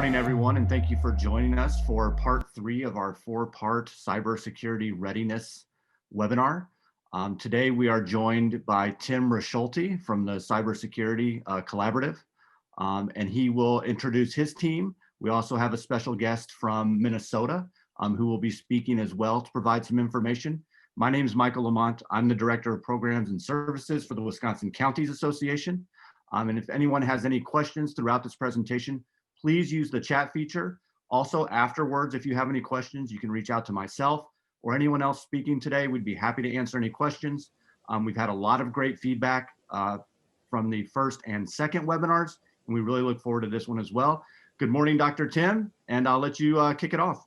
morning, everyone, and thank you for joining us for part 3 of our 4-part cybersecurity readiness webinar. Today, we are joined by Tim Raschulte from the Cybersecurity Collaborative, and he will introduce his team. We also have a special guest from Minnesota who will be speaking as well to provide some information. My name is Michael Lamont. I'm the Director of Programs and Services for the Wisconsin Counties Association. And if anyone has any questions throughout this presentation, please use the chat feature. Also, afterwards, if you have any questions, you can reach out to myself or anyone else speaking today. We'd be happy to answer any questions. We've had a lot of great feedback from the first and second webinars, and we really look forward to this one as well. Good morning, Dr. Tim, and I'll let you kick it off.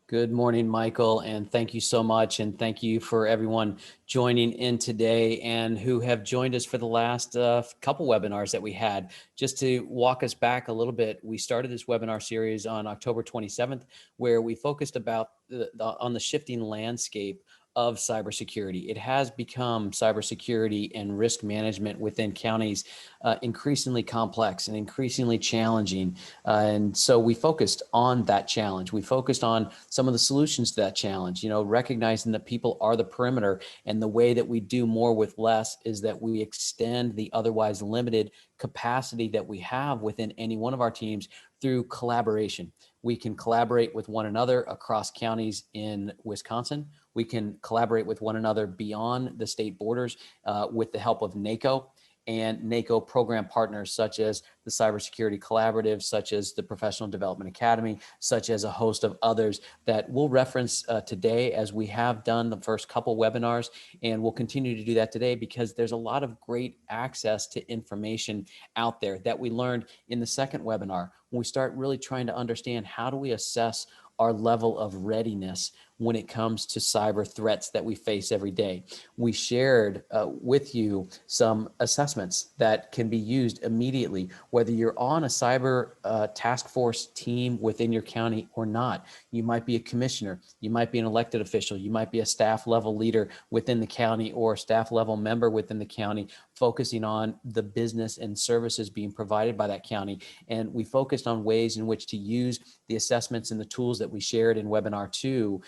Good morning, Michael, and thank you so much. And thank you for everyone joining in today and who have joined us for the last couple webinars that we had. Just to walk us back a little bit, we started this webinar series on October 27th, where we focused on the shifting landscape of cybersecurity. It has become cybersecurity and risk management within counties increasingly complex and increasingly challenging. And so we focused on that challenge. We focused on some of the solutions to that challenge, recognizing that people are the perimeter, and the way that we do more with less is that we extend the otherwise limited capacity that we have within any one of our teams through collaboration. We can collaborate with one another across counties in Wisconsin. We can collaborate with one another beyond the state borders with the help of NACO and NACO program partners such as the Cybersecurity Collaborative, such as the Professional Development Academy, such as a host of others that we'll reference today, as we have done the first couple webinars, and we'll continue to do that today because there's a lot of great access to information out there that we learned in the second webinar when we start really trying to understand how do we assess our level of readiness when it comes to cyber threats that we face every day. We shared with you some assessments that can be used immediately, whether you're on a cyber task force team within your county or not. You might be a commissioner, you might be an elected official, you might be a staff level leader within the county or a staff level member within the county, focusing on the business and services being provided by that county. And we focused on ways in which to use the assessments and the tools that we shared in webinar 2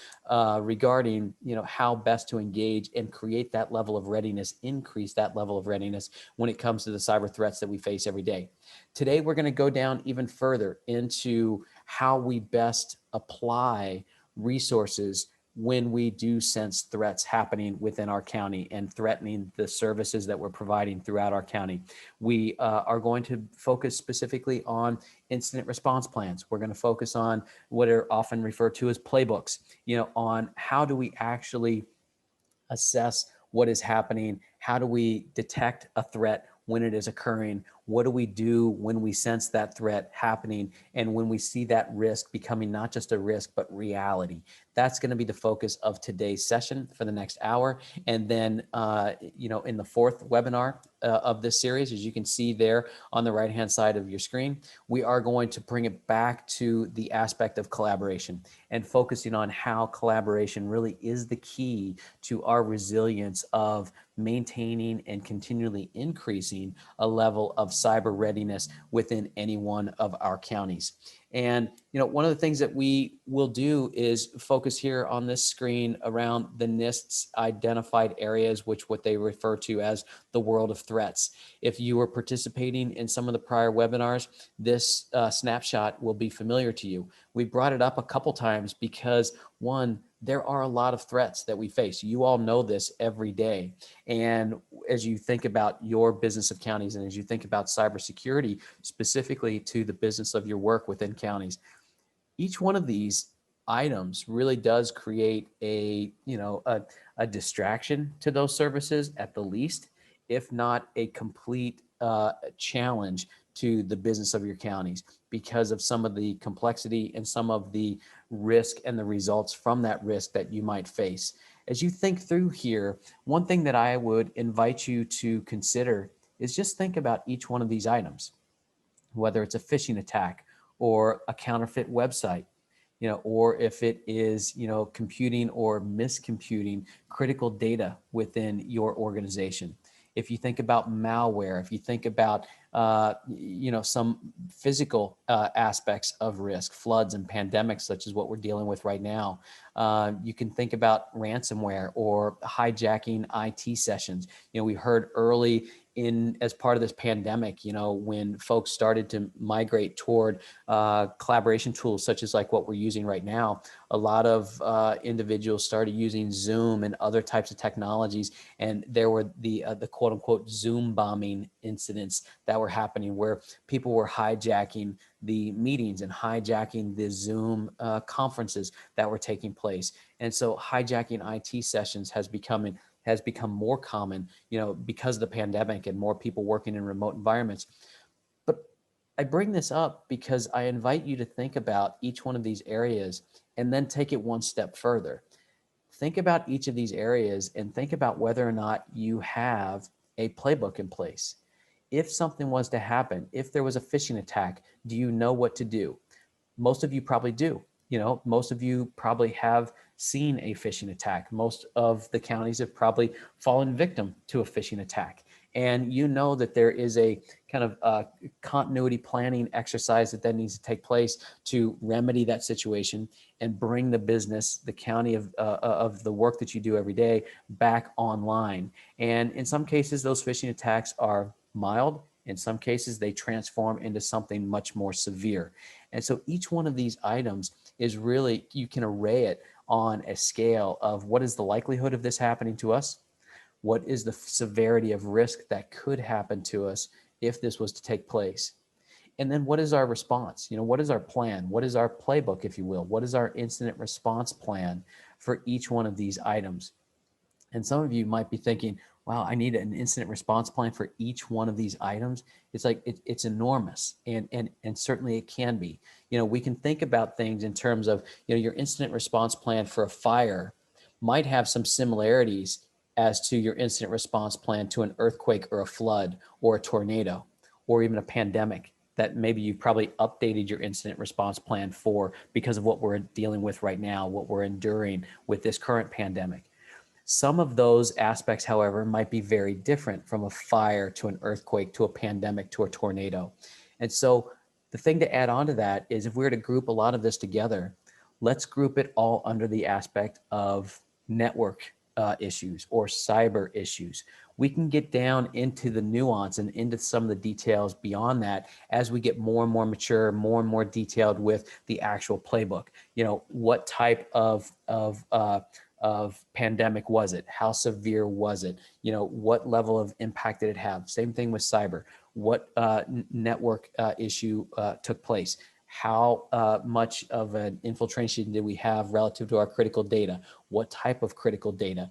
regarding how best to engage and create that level of readiness, increase that level of readiness when it comes to the cyber threats that we face every day. Today, we're going to go down even further into how we best apply resources when we do sense threats happening within our county and threatening the services that we're providing throughout our county. We are going to focus specifically on incident response plans. We're going to focus on what are often referred to as playbooks, on how do we actually assess what is happening? How do we detect a threat when it is occurring? What do we do when we sense that threat happening and when we see that risk becoming not just a risk, but reality? That's going to be the focus of today's session for the next hour. And then, in the fourth webinar of this series, as you can see there on the right-hand side of your screen, we are going to bring it back to the aspect of collaboration and focusing on how collaboration really is the key to our resilience of maintaining and continually increasing a level of cyber readiness within any one of our counties. And, one of the things that we will do is focus here on this screen around the NIST's identified areas, which what they refer to as the world of threats. If you were participating in some of the prior webinars, this snapshot will be familiar to you. We brought it up a couple times because, one, there are a lot of threats that we face. You all know this every day. And as you think about your business of counties and as you think about cybersecurity, specifically to the business of your work within counties, each one of these items really does create a distraction to those services at the least, if not a complete challenge to the business of your counties because of some of the complexity and some of the risk and the results from that risk that you might face. As you think through here, one thing that I would invite you to consider is just think about each one of these items, whether it's a phishing attack or a counterfeit website, or if it is, computing or miscomputing critical data within your organization. If you think about malware, if you think about some physical aspects of risk, floods and pandemics, such as what we're dealing with right now. You can think about ransomware or hijacking IT sessions. We heard early as part of this pandemic, when folks started to migrate toward collaboration tools, such as like what we're using right now, a lot of individuals started using Zoom and other types of technologies. And there were the quote unquote Zoom bombing incidents that were happening, where people were hijacking the meetings and hijacking the Zoom conferences that were taking place. And so hijacking IT sessions has become more common, because of the pandemic and more people working in remote environments. But I bring this up because I invite you to think about each one of these areas and then take it one step further. Think about each of these areas and think about whether or not you have a playbook in place. If something was to happen, if there was a phishing attack, do you know what to do? Most of you probably do. Most of you probably have seen a phishing attack. Most of the counties have probably fallen victim to a phishing attack. And that there is a kind of continuity planning exercise that needs to take place to remedy that situation and bring the business, the county of the work that you do every day back online. And in some cases, those phishing attacks are mild. In some cases, they transform into something much more severe. And so each one of these items is really, you can array it on a scale of what is the likelihood of this happening to us? What is the severity of risk that could happen to us if this was to take place? And then what is our response? What is our plan? What is our playbook, if you will? What is our incident response plan for each one of these items? And some of you might be thinking, wow, I need an incident response plan for each one of these items. It's like, it's enormous. And certainly it can be. We can think about things in terms of, your incident response plan for a fire might have some similarities as to your incident response plan to an earthquake or a flood or a tornado or even a pandemic that maybe you've probably updated your incident response plan for because of what we're dealing with right now, what we're enduring with this current pandemic. Some of those aspects, however, might be very different, from a fire to an earthquake to a pandemic to a tornado. And so the thing to add on to that is, if we were to group a lot of this together, let's group it all under the aspect of network issues or cyber issues. We can get down into the nuance and into some of the details beyond that as we get more and more mature, more and more detailed with the actual playbook. What type of pandemic was it? How severe was it? What level of impact did it have? Same thing with cyber. What network issue took place? How much of an infiltration did we have relative to our critical data? What type of critical data?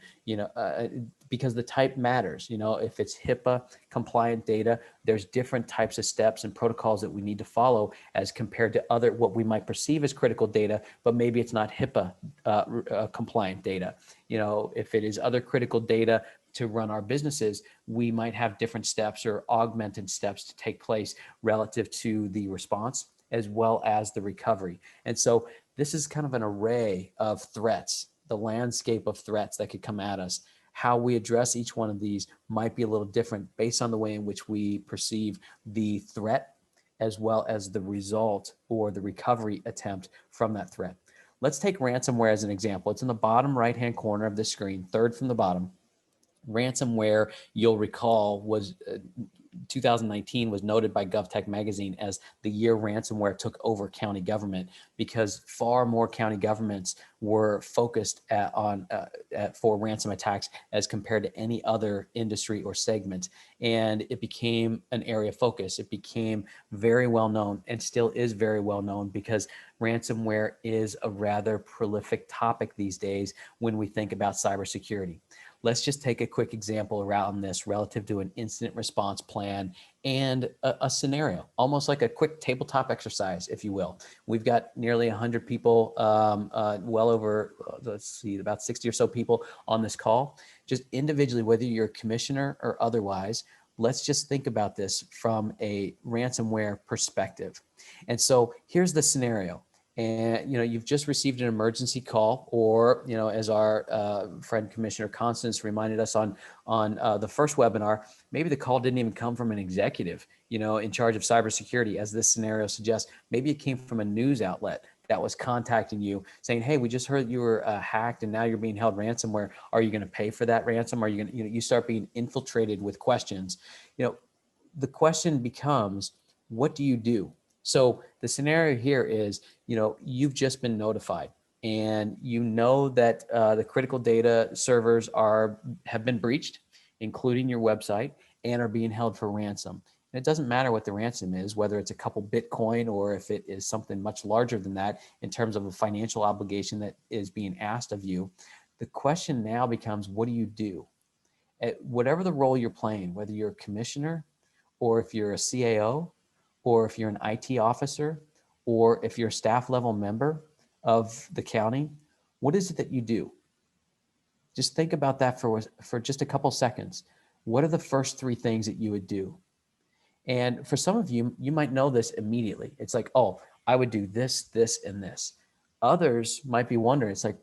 Because the type matters. If it's HIPAA compliant data, there's different types of steps and protocols that we need to follow as compared to other, what we might perceive as critical data, but maybe it's not HIPAA compliant data. If it is other critical data to run our businesses, we might have different steps or augmented steps to take place relative to the response as well as the recovery. And so this is kind of an array of threats, the landscape of threats that could come at us. How we address each one of these might be a little different based on the way in which we perceive the threat as well as the result or the recovery attempt from that threat. Let's take ransomware as an example. It's in the bottom right-hand corner of the screen, third from the bottom. Ransomware, you'll recall, was 2019 was noted by GovTech magazine as the year ransomware took over county government, because far more county governments were focused for ransom attacks as compared to any other industry or segment. And it became an area of focus. It became very well known, and still is very well known, because ransomware is a rather prolific topic these days when we think about cybersecurity. Let's just take a quick example around this relative to an incident response plan and a scenario, almost like a quick tabletop exercise, if you will. We've got nearly 100 people, well over, let's see, about 60 or so people on this call. Just individually, whether you're a commissioner or otherwise, let's just think about this from a ransomware perspective. And so here's the scenario. and you've just received an emergency call, or as our friend Commissioner Constance reminded us on the first webinar, maybe the call didn't even come from an executive in charge of cybersecurity, as this scenario suggests. Maybe it came from a news outlet that was contacting you saying, hey, we just heard you were hacked and now you're being held ransomware. Are you going to pay for that ransom? Are you going to, you start being infiltrated with questions. The question becomes, what do you do? So the scenario here is, you've just been notified, and that the critical data servers have been breached, including your website, and are being held for ransom. And it doesn't matter what the ransom is, whether it's a couple Bitcoin or if it is something much larger than that in terms of a financial obligation that is being asked of you. The question now becomes, what do you do? At whatever the role you're playing, whether you're a commissioner, or if you're a CAO, or if you're an IT officer, or if you're a staff level member of the county, what is it that you do? Just think about that for just a couple seconds. What are the first three things that you would do? And for some of you, you might know this immediately. It's like, oh, I would do this, this, and this. Others might be wondering, it's like,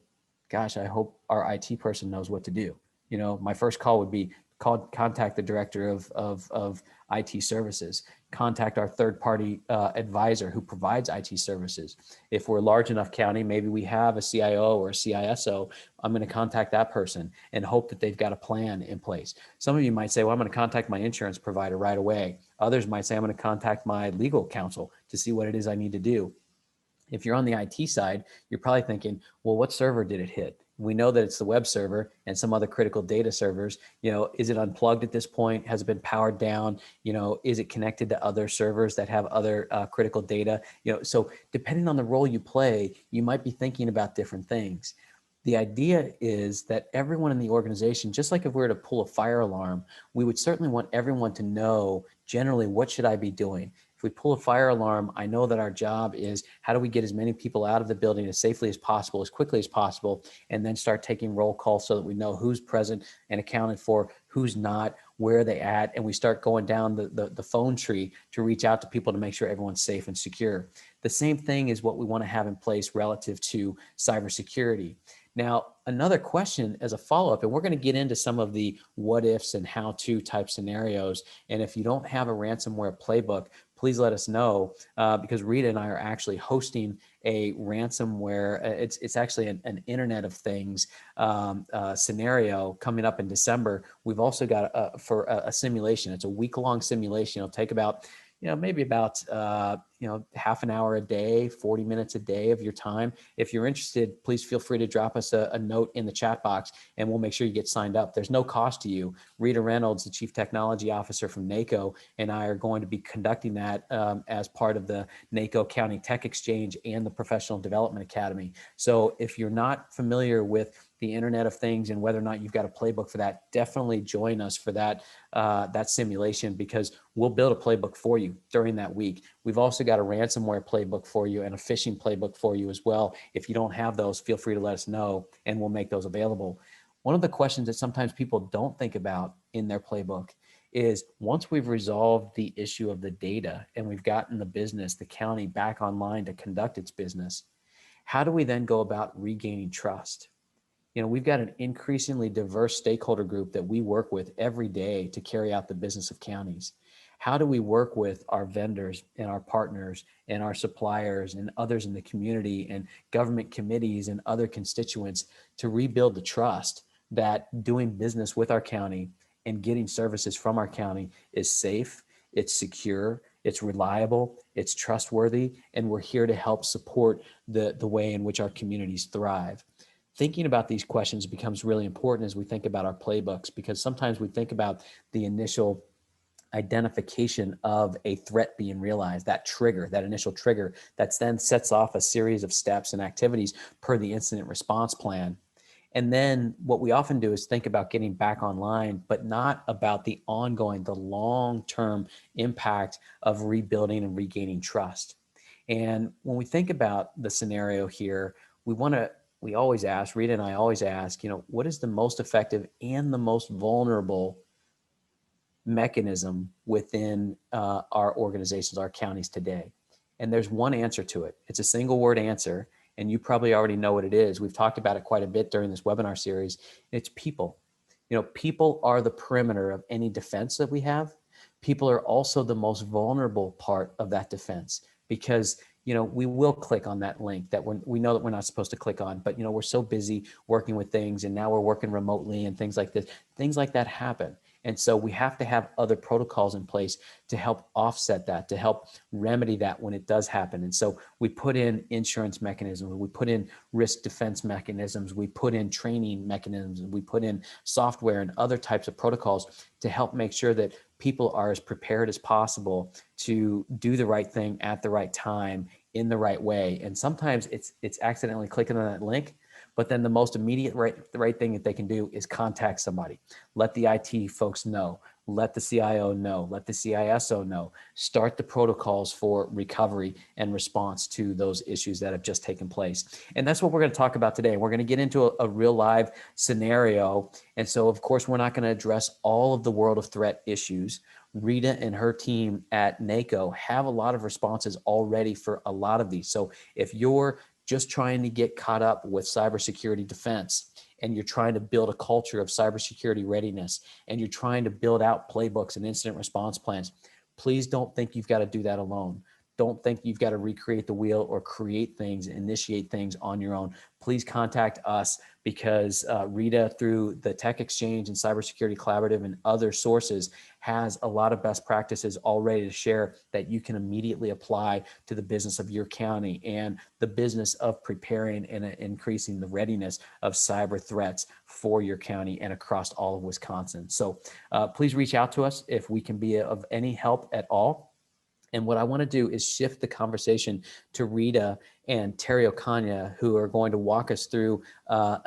gosh, I hope our IT person knows what to do. My first call would be contact the director of IT services, contact our third-party advisor who provides IT services. If we're a large enough county, maybe we have a CIO or a CISO, I'm going to contact that person and hope that they've got a plan in place. Some of you might say, well, I'm going to contact my insurance provider right away. Others might say, I'm going to contact my legal counsel to see what it is I need to do. If you're on the IT side, you're probably thinking, well, what server did it hit? We know that it's the web server and some other critical data servers. Is it unplugged at this point? Has it been powered down? Is it connected to other servers that have other critical data? So depending on the role you play, you might be thinking about different things. The idea is that everyone in the organization, just like if we were to pull a fire alarm, we would certainly want everyone to know generally, what should I be doing? If we pull a fire alarm, I know that our job is, how do we get as many people out of the building as safely as possible, as quickly as possible, and then start taking roll calls so that we know who's present and accounted for, who's not, where are they at, and we start going down the phone tree to reach out to people to make sure everyone's safe and secure. The same thing is what we want to have in place relative to cybersecurity. Now, another question as a follow-up, and we're going to get into some of the what ifs and how to type scenarios. And if you don't have a ransomware playbook, please let us know, because Rita and I are actually hosting a ransomware. It's actually an Internet of Things scenario coming up in December. We've also got a simulation. It's a week-long simulation. It'll take about maybe about, half an hour a day, 40 minutes a day of your time. If you're interested, please feel free to drop us a note in the chat box and we'll make sure you get signed up. There's no cost to you. Rita Reynolds, the Chief Technology Officer from NACO, and I are going to be conducting that as part of the NACO County Tech Exchange and the Professional Development Academy. So if you're not familiar with the Internet of Things and whether or not you've got a playbook for that, definitely join us for that simulation, because we'll build a playbook for you during that week. We've also got a ransomware playbook for you and a phishing playbook for you as well. If you don't have those, feel free to let us know and we'll make those available. One of the questions that sometimes people don't think about in their playbook is, once we've resolved the issue of the data and we've gotten the business, the county, back online to conduct its business, how do we then go about regaining trust? We've got an increasingly diverse stakeholder group that we work with every day to carry out the business of counties. How do we work with our vendors and our partners and our suppliers and others in the community and government committees and other constituents to rebuild the trust that doing business with our county and getting services from our county is safe, it's secure, it's reliable, it's trustworthy, and we're here to help support the way in which our communities thrive? Thinking about these questions becomes really important as we think about our playbooks, because sometimes we think about the initial identification of a threat being realized, that trigger, that initial trigger that then sets off a series of steps and activities per the incident response plan. And then what we often do is think about getting back online, but not about the ongoing, the long-term impact of rebuilding and regaining trust. And when we think about the scenario here, we always ask, Rita and I always ask, what is the most effective and the most vulnerable mechanism within our organizations, our counties today? And there's one answer to it. It's a single word answer. And you probably already know what it is. We've talked about it quite a bit during this webinar series. It's people. People are the perimeter of any defense that we have. People are also the most vulnerable part of that defense, because we will click on that link that we know that we're not supposed to click on, but we're so busy working with things, and now we're working remotely and things like this. Things like that happen. And so we have to have other protocols in place to help offset that, to help remedy that when it does happen. And so we put in insurance mechanisms, we put in risk defense mechanisms, we put in training mechanisms, we put in software and other types of protocols to help make sure that people are as prepared as possible to do the right thing at the right time in the right way. And sometimes it's accidentally clicking on that link, but then the most immediate right thing that they can do is contact somebody. Let the IT folks know, let the CIO know, let the CISO know, start the protocols for recovery and response to those issues that have just taken place. And that's what we're going to talk about today. We're going to get into a real live scenario. And so, of course, we're not going to address all of the world of threat issues. Rita and her team at NACO have a lot of responses already for a lot of these. So if you're just trying to get caught up with cybersecurity defense, and you're trying to build a culture of cybersecurity readiness, and you're trying to build out playbooks and incident response plans, please don't think you've got to do that alone. Don't think you've got to recreate the wheel or create things, initiate things on your own. Please contact us, because Rita, through the Tech Exchange and Cybersecurity Collaborative and other sources, has a lot of best practices already to share that you can immediately apply to the business of your county and the business of preparing and increasing the readiness of cyber threats for your county and across all of Wisconsin. So please reach out to us if we can be of any help at all. And what I want to do is shift the conversation to Rita and Terry Ocaña, who are going to walk us through a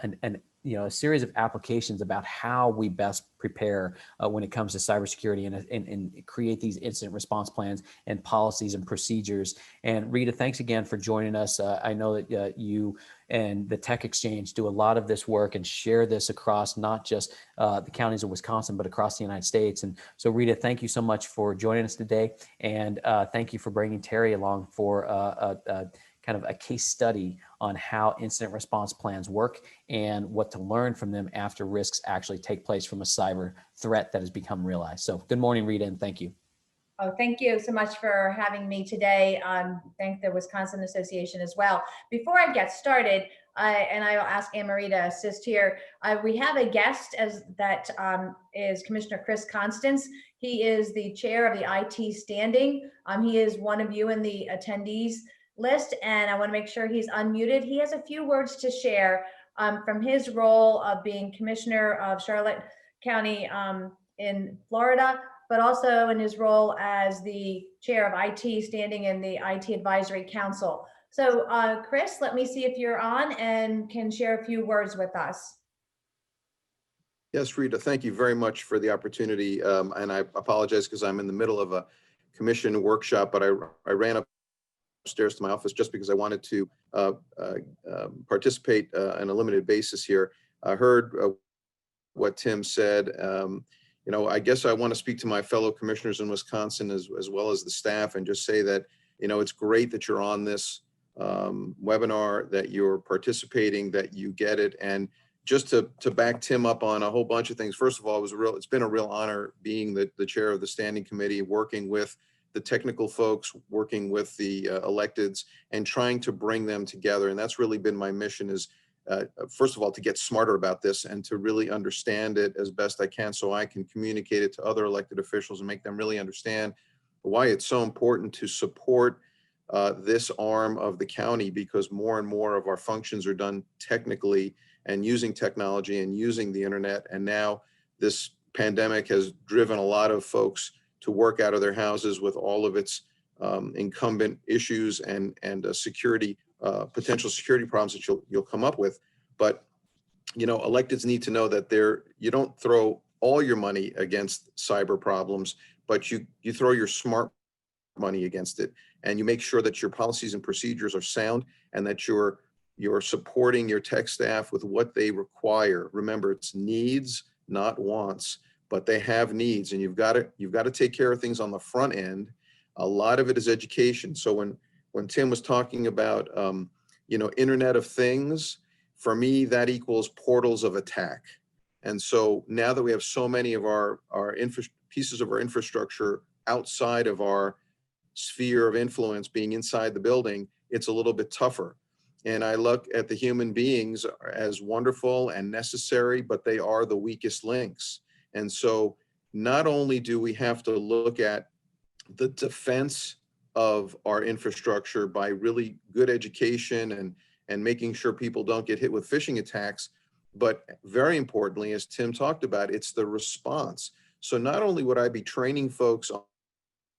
series of applications about how we best prepare when it comes to cybersecurity and create these incident response plans and policies and procedures. And Rita, thanks again for joining us. I know that you and the Tech Exchange do a lot of this work and share this across not just the counties of Wisconsin, but across the United States. And so, Rita, thank you so much for joining us today. And thank you for bringing Terry along for kind of a case study on how incident response plans work and what to learn from them after risks actually take place from a cyber threat that has become realized. So good morning, Rita, and thank you. Oh, thank you so much for having me today. Thank the Wisconsin Association as well. Before I get started, and I will ask Anne-Marie to assist here, we have a guest that is Commissioner Chris Constance. He is the chair of the IT standing. He is one of you in the attendees list, and I want to make sure he's unmuted. He has a few words to share from his role of being Commissioner of Charlotte County in Florida, but also in his role as the chair of IT standing in the IT Advisory Council. So Chris, let me see if you're on and can share a few words with us. Yes, Rita, thank you very much for the opportunity. And I apologize because I'm in the middle of a commission workshop, but I ran upstairs to my office just because I wanted to participate on a limited basis here. I heard what Tim said. I guess I want to speak to my fellow commissioners in Wisconsin as well as the staff and just say that, it's great that you're on this webinar, that you're participating, that you get it. And just to back Tim up on a whole bunch of things, first of all, it's been a real honor being the chair of the standing committee, working with the technical folks, working with the electeds and trying to bring them together. And that's really been my mission is, first of all, to get smarter about this and to really understand it as best I can so I can communicate it to other elected officials and make them really understand why it's so important to support this arm of the county, because more and more of our functions are done technically and using technology and using the internet. And now this pandemic has driven a lot of folks to work out of their houses with all of its incumbent issues and security, potential security problems that you'll come up with. But, electeds need to know that you don't throw all your money against cyber problems, but you throw your smart money against it, and you make sure that your policies and procedures are sound and that you're supporting your tech staff with what they require. Remember, it's needs, not wants, but they have needs, and you've got to take care of things on the front end. A lot of it is education. So when Tim was talking about, Internet of Things, for me, that equals portals of attack. And so now that we have so many of our pieces of our infrastructure outside of our sphere of influence being inside the building, it's a little bit tougher. And I look at the human beings as wonderful and necessary, but they are the weakest links. And so not only do we have to look at the defense of our infrastructure by really good education and making sure people don't get hit with phishing attacks, but very importantly, as Tim talked about, it's the response. So not only would I be training folks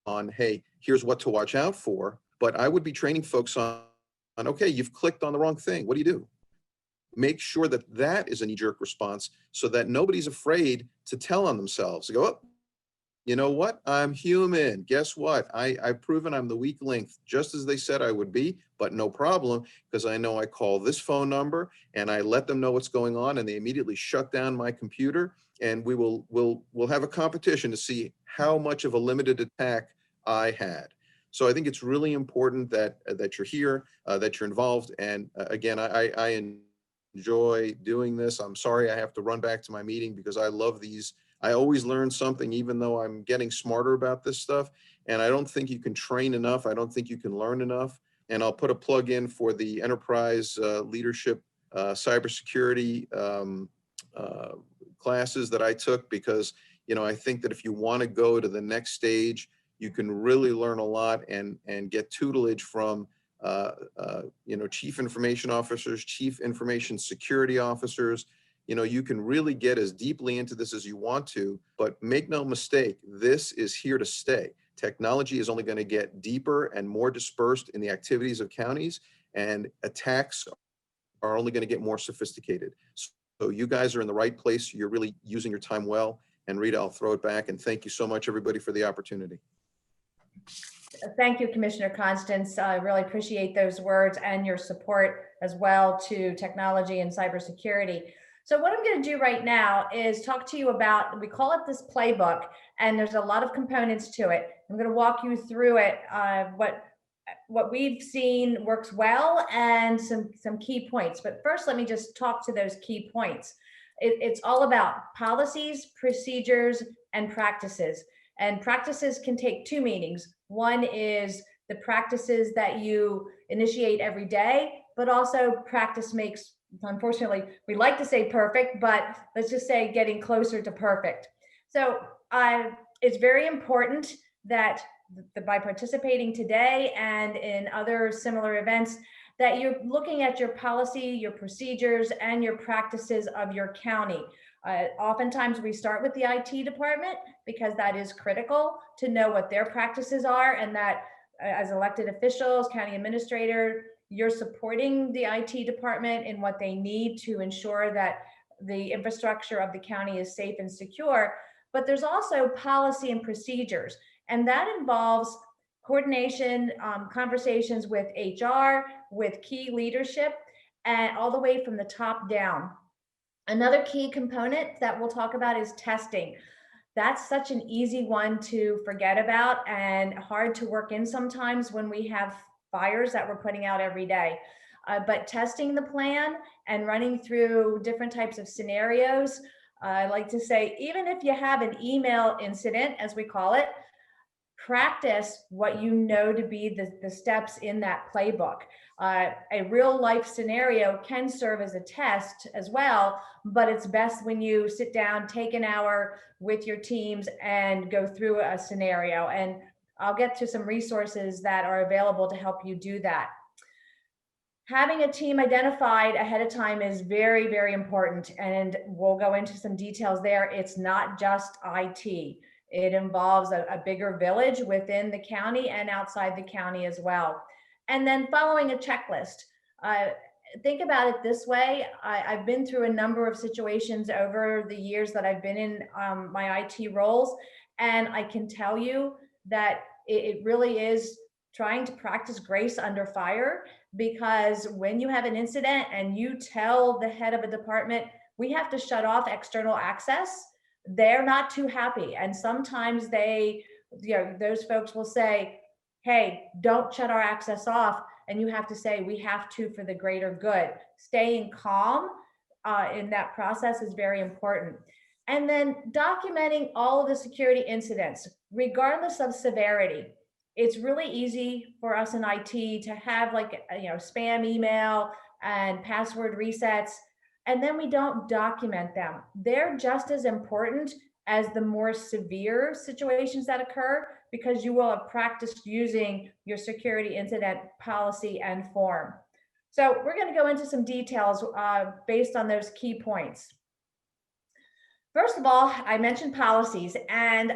on, hey, here's what to watch out for, but I would be training folks on, okay, you've clicked on the wrong thing. What do you do? Make sure that that is a knee-jerk response so that nobody's afraid to tell on themselves. Go, oh, you know what? I'm human. Guess what? I've proven I'm the weak link, just as they said I would be, but no problem, because I know I call this phone number and I let them know what's going on, and they immediately shut down my computer, and we'll have a competition to see how much of a limited attack I had. So I think it's really important that you're here, that you're involved. And again, I enjoy doing this. I'm sorry I have to run back to my meeting because I love these. I always learn something, even though I'm getting smarter about this stuff. And I don't think you can train enough. I don't think you can learn enough. And I'll put a plug in for the enterprise leadership cybersecurity classes that I took, because, I think that if you want to go to the next stage, you can really learn a lot and get tutelage from chief information officers, chief information security officers. You can really get as deeply into this as you want to, but make no mistake, this is here to stay. Technology is only going to get deeper and more dispersed in the activities of counties, and attacks are only going to get more sophisticated. So you guys are in the right place. You're really using your time well. And Rita, I'll throw it back, and thank you so much, everybody, for the opportunity. Thank you, Commissioner Constance. I really appreciate those words and your support as well to technology and cybersecurity. So what I'm going to do right now is talk to you about, we call it this playbook, and there's a lot of components to it. I'm going to walk you through it, what we've seen works well, and some key points. But first, let me just talk to those key points. It's all about policies, procedures, and practices. And practices can take two meanings. One is the practices that you initiate every day, but also practice makes, unfortunately, we like to say perfect, but let's just say getting closer to perfect. So it's very important that by participating today and in other similar events, that you're looking at your policy, your procedures, and your practices of your county. Oftentimes we start with the IT department because that is critical to know what their practices are, and that as elected officials, county administrator, you're supporting the IT department in what they need to ensure that the infrastructure of the county is safe and secure. But there's also policy and procedures, and that involves coordination, conversations with HR, with key leadership, and all the way from the top down. Another key component that we'll talk about is testing. That's such an easy one to forget about and hard to work in sometimes when we have fires that we're putting out every day. But testing the plan and running through different types of scenarios, I like to say, even if you have an email incident, as we call it, practice what you know to be the steps in that playbook. A real life scenario can serve as a test as well, but it's best when you sit down, take an hour with your teams and go through a scenario. And I'll get to some resources that are available to help you do that. Having a team identified ahead of time is very, very important. And we'll go into some details there. It's not just IT. It involves a bigger village within the county and outside the county as well. And then following a checklist. Think about it this way. I've been through a number of situations over the years that I've been in my IT roles, and I can tell you that it really is trying to practice grace under fire, because when you have an incident and you tell the head of a department, we have to shut off external access, they're not too happy. And sometimes those folks will say, hey, don't shut our access off. And you have to say, we have to for the greater good. Staying calm in that process is very important. And then documenting all of the security incidents, regardless of severity. It's really easy for us in IT to have like, spam email and password resets, and then we don't document them. They're just as important as the more severe situations that occur, because you will have practiced using your security incident policy and form. So we're going to go into some details based on those key points. First of all, I mentioned policies, and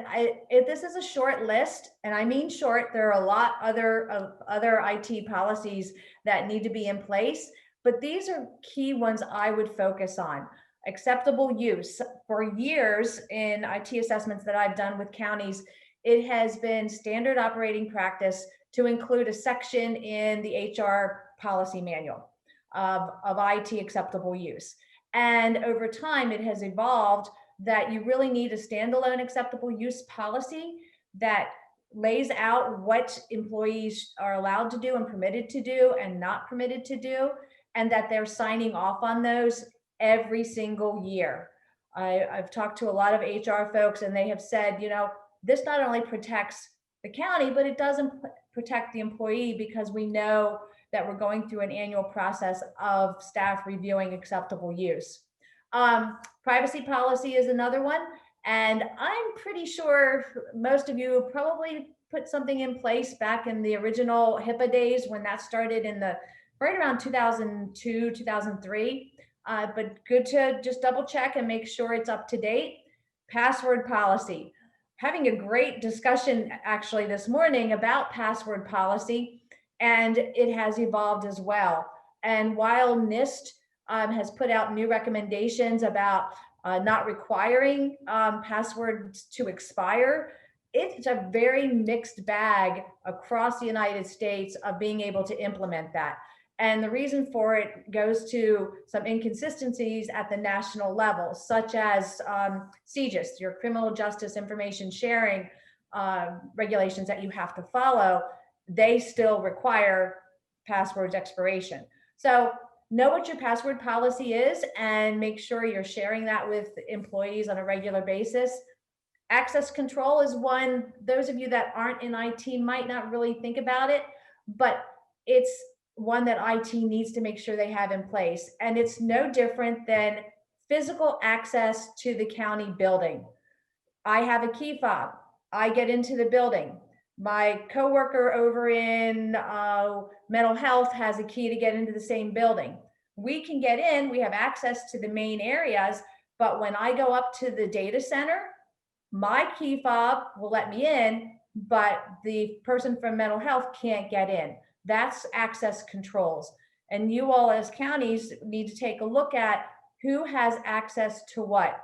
if this is a short list, and I mean short, there are a lot of other IT policies that need to be in place, but these are key ones I would focus on. Acceptable use. For years in IT assessments that I've done with counties, it has been standard operating practice to include a section in the HR policy manual of IT acceptable use. And over time, it has evolved that you really need a standalone acceptable use policy that lays out what employees are allowed to do and permitted to do and not permitted to do, and that they're signing off on those every single year. I've talked to a lot of HR folks, and they have said, this not only protects the county, but it doesn't protect the employee, because we know that we're going through an annual process of staff reviewing acceptable use. Privacy policy is another one. And I'm pretty sure most of you probably put something in place back in the original HIPAA days when that started in right around 2002, 2003. But good to just double check and make sure it's up to date. Password policy. Having a great discussion actually this morning about password policy, and it has evolved as well. And while NIST has put out new recommendations about not requiring passwords to expire, it's a very mixed bag across the United States of being able to implement that. And the reason for it goes to some inconsistencies at the national level, such as CJIS, your criminal justice information sharing regulations that you have to follow. They still require passwords expiration. So know what your password policy is and make sure you're sharing that with employees on a regular basis. Access control is one. Those of you that aren't in IT might not really think about it, but it's one that IT needs to make sure they have in place. And it's no different than physical access to the county building. I have a key fob. I get into the building. My coworker over in mental health has a key to get into the same building. We can get in, we have access to the main areas, but when I go up to the data center, my key fob will let me in, but the person from mental health can't get in. That's access controls. And you all as counties need to take a look at who has access to what.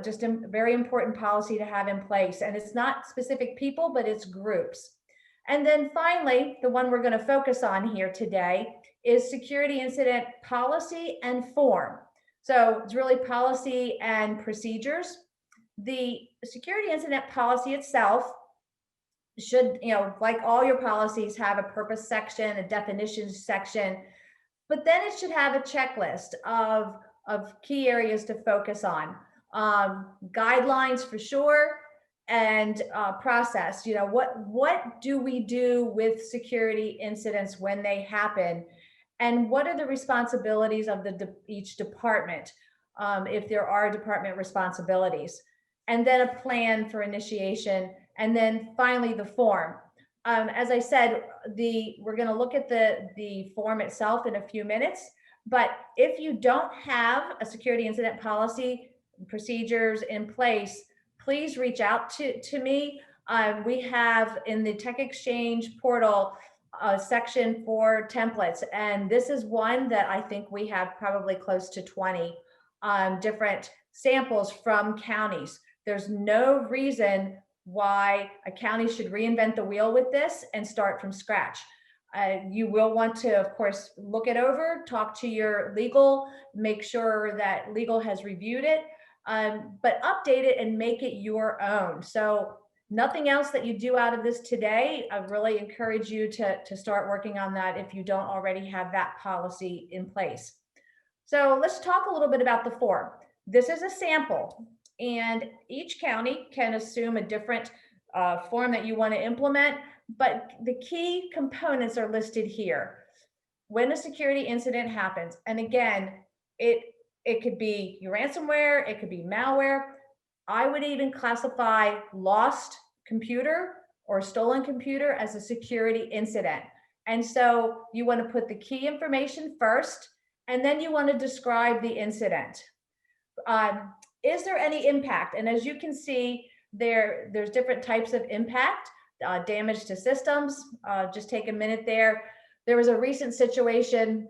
Just a very important policy to have in place. And it's not specific people, but it's groups. And then finally, the one we're going to focus on here today is security incident policy and form. So it's really policy and procedures. The security incident policy itself should, like all your policies, have a purpose section, a definitions section, but then it should have a checklist of key areas to focus on. Guidelines for sure, and process. What do we do with security incidents when they happen, and what are the responsibilities of each department, if there are department responsibilities, and then a plan for initiation, and then finally the form. As I said, we're going to look at the form itself in a few minutes, but if you don't have a security incident policy procedures in place, please reach out to me. We have in the Tech Exchange portal a section for templates, and this is one that I think we have probably close to 20 different samples from counties. There's no reason why a county should reinvent the wheel with this and start from scratch. You will want to, of course, look it over, talk to your legal, make sure that legal has reviewed it, but update it and make it your own. So Nothing else that you do out of this today. I really encourage you to start working on that if you don't already have that policy in place. So let's talk a little bit about the form. This is a sample, and each county can assume a different form that you want to implement, but the key components are listed here. When a security incident happens, and again, it could be your ransomware, it could be malware. I would even classify lost computer or stolen computer as a security incident. And so you want to put the key information first, and then you want to describe the incident. Is there any impact? And as you can see, there's different types of impact, damage to systems. Just take a minute there. There was a recent situation,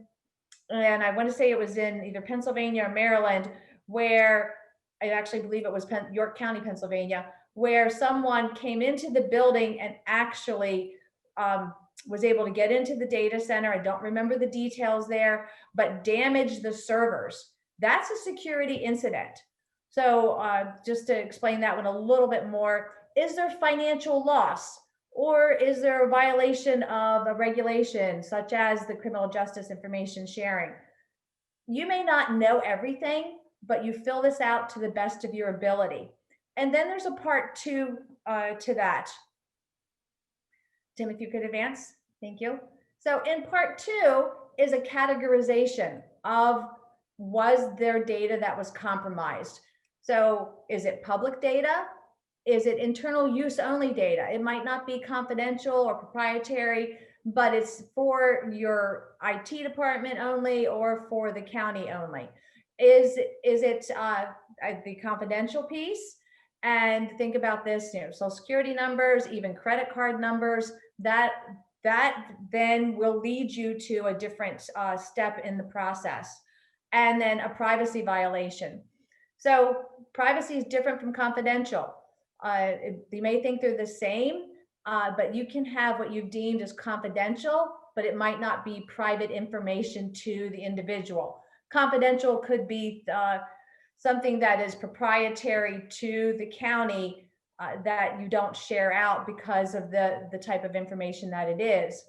and I want to say it was in either Pennsylvania or Maryland, where I actually believe it was York County, Pennsylvania, where someone came into the building and actually was able to get into the data center. I don't remember the details there, but damaged the servers. That's a security incident. So just to explain that one a little bit more, is there financial loss? Or is there a violation of a regulation such as the criminal justice information sharing? You may not know everything, but you fill this out to the best of your ability. And then there's a part two to that. Tim, if you could advance, thank you. So in part two is a categorization of, was there data that was compromised? So is it public data? Is it internal use only data? It might not be confidential or proprietary, but it's for your IT department only or for the county only. Is it the confidential piece? And think about this, social security numbers, even credit card numbers, that then will lead you to a different step in the process. And then a privacy violation. So privacy is different from confidential. You may think they're the same, but you can have what you've deemed as confidential, but it might not be private information to the individual. Confidential could be something that is proprietary to the county that you don't share out because of the type of information that it is.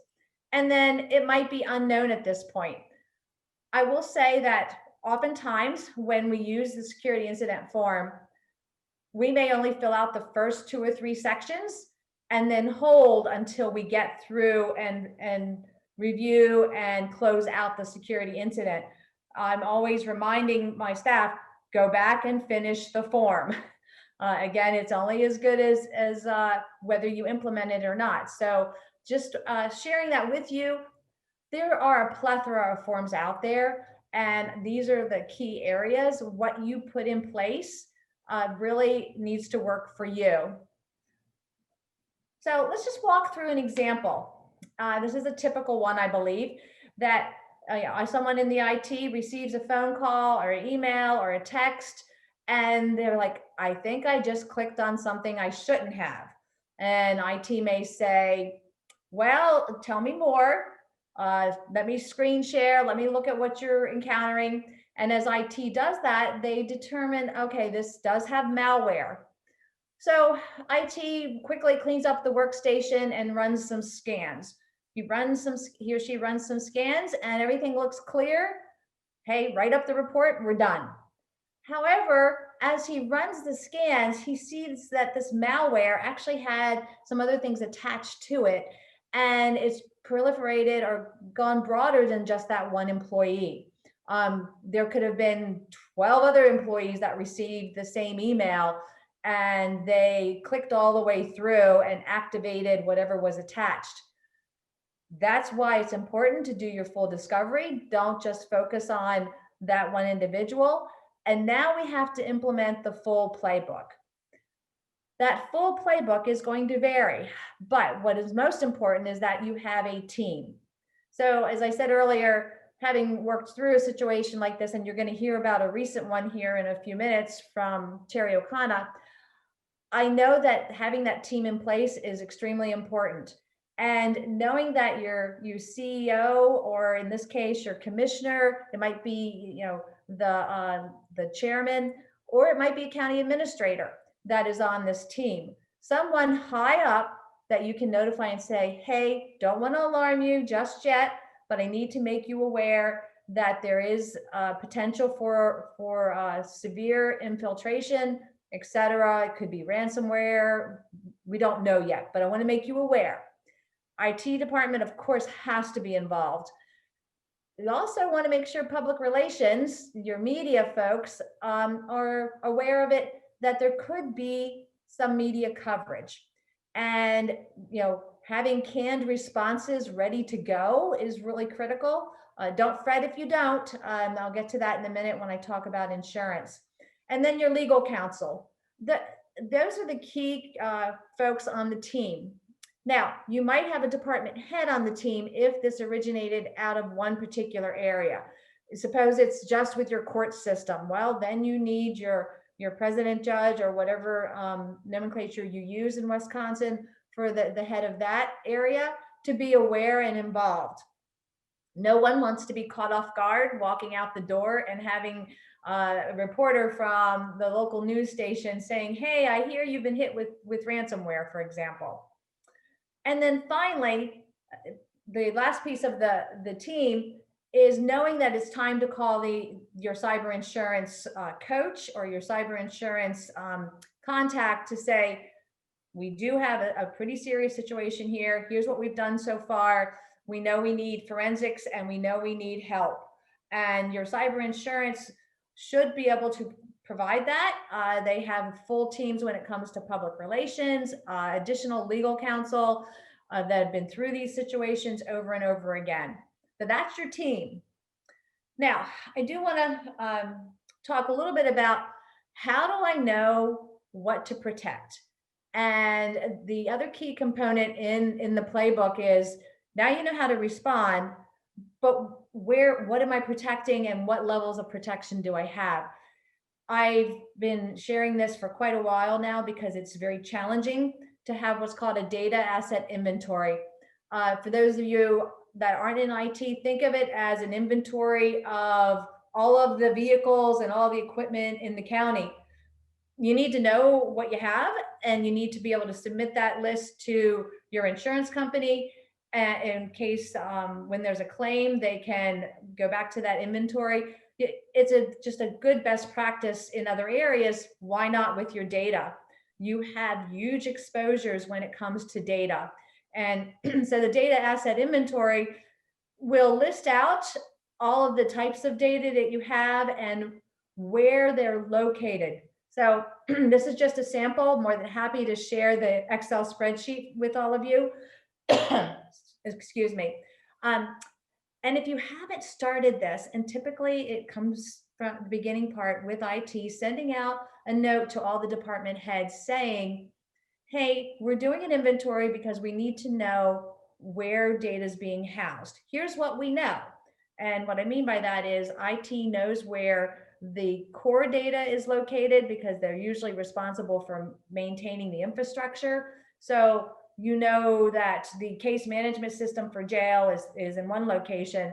And then it might be unknown at this point. I will say that oftentimes when we use the security incident form, we may only fill out the first 2 or 3 sections and then hold until we get through and review and close out the security incident. I'm always reminding my staff, go back and finish the form. Again, it's only as good as whether you implement it or not. So just sharing that with you. There are a plethora of forms out there, and these are the key areas. What you put in place really needs to work for you. So let's just walk through an example. This is a typical one, I believe, that someone in the IT receives a phone call or an email or a text, and they're like, I think I just clicked on something I shouldn't have. And IT may say, well, tell me more. Let me screen share. Let me look at what you're encountering. And as IT does that, they determine, okay, this does have malware. So IT quickly cleans up the workstation and runs some scans. He or she runs some scans and everything looks clear. Hey, write up the report, we're done. However, as he runs the scans, he sees that this malware actually had some other things attached to it, and it's proliferated or gone broader than just that one employee. There could have been 12 other employees that received the same email, and they clicked all the way through and activated whatever was attached. That's why it's important to do your full discovery. Don't just focus on that one individual. And now we have to implement the full playbook. That full playbook is going to vary, but what is most important is that you have a team. So as I said earlier, having worked through a situation like this, and you're going to hear about a recent one here in a few minutes from Terry O'Connor, I know that having that team in place is extremely important. And knowing that your CEO, or in this case, your commissioner, it might be, the chairman, or it might be a county administrator that is on this team. someone high up that you can notify and say, hey, don't want to alarm you just yet, but I need to make you aware that there is potential for severe infiltration, etc. It could be ransomware. We don't know yet, but I want to make you aware. IT department, of course, has to be involved. We also want to make sure public relations, your media folks, are aware of it, that there could be some media coverage. And, having canned responses ready to go is really critical. Don't fret if you don't. I'll get to that in a minute when I talk about insurance. And then your legal counsel. Those are the key folks on the team. Now, you might have a department head on the team if this originated out of one particular area. Suppose it's just with your court system. Well, then you need your president judge or whatever nomenclature you use in Wisconsin for the head of that area to be aware and involved. No one wants to be caught off guard walking out the door and having a reporter from the local news station saying, hey, I hear you've been hit with ransomware, for example. And then finally, the last piece of the team is knowing that it's time to call your cyber insurance coach or your cyber insurance contact to say, we do have a pretty serious situation here. Here's what we've done so far. We know we need forensics and we know we need help. And your cyber insurance should be able to provide that. They have full teams when it comes to public relations, additional legal counsel that have been through these situations over and over again. So that's your team. Now, I do want to talk a little bit about how do I know what to protect? And the other key component in the playbook is now you know how to respond, but what am I protecting and what levels of protection do I have? I've been sharing this for quite a while now because it's very challenging to have what's called a data asset inventory. For those of you that aren't in IT, think of it as an inventory of all of the vehicles and all the equipment in the county. You need to know what you have, and you need to be able to submit that list to your insurance company in case when there's a claim, they can go back to that inventory. It's just a good best practice in other areas. Why not with your data? You have huge exposures when it comes to data. And so the data asset inventory will list out all of the types of data that you have and where they're located. So this is just a sample. More than happy to share the Excel spreadsheet with all of you. Excuse me. And if you haven't started this, and typically it comes from the beginning part with IT, sending out a note to all the department heads saying, hey, we're doing an inventory because we need to know where data is being housed. Here's what we know. And what I mean by that is IT knows where the core data is located because they're usually responsible for maintaining the infrastructure. So you know that the case management system for jail is in one location,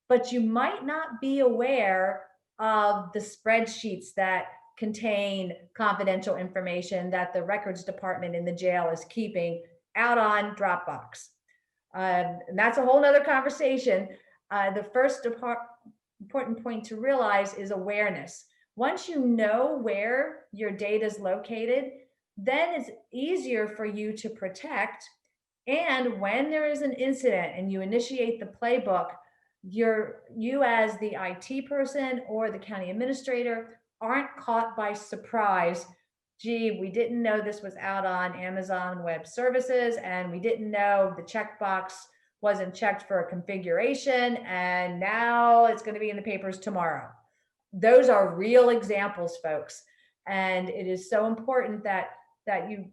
but you might not be aware of the spreadsheets that contain confidential information that the records department in the jail is keeping out on Dropbox. And that's a whole nother conversation. The first important point to realize is awareness. Once you know where your data is located, then it's easier for you to protect. And when there is an incident and you initiate the playbook, you as the IT person or the county administrator aren't caught by surprise. Gee, we didn't know this was out on Amazon Web Services, and we didn't know the checkbox wasn't checked for a configuration, and now it's going to be in the papers tomorrow. Those are real examples, folks. And it is so important that you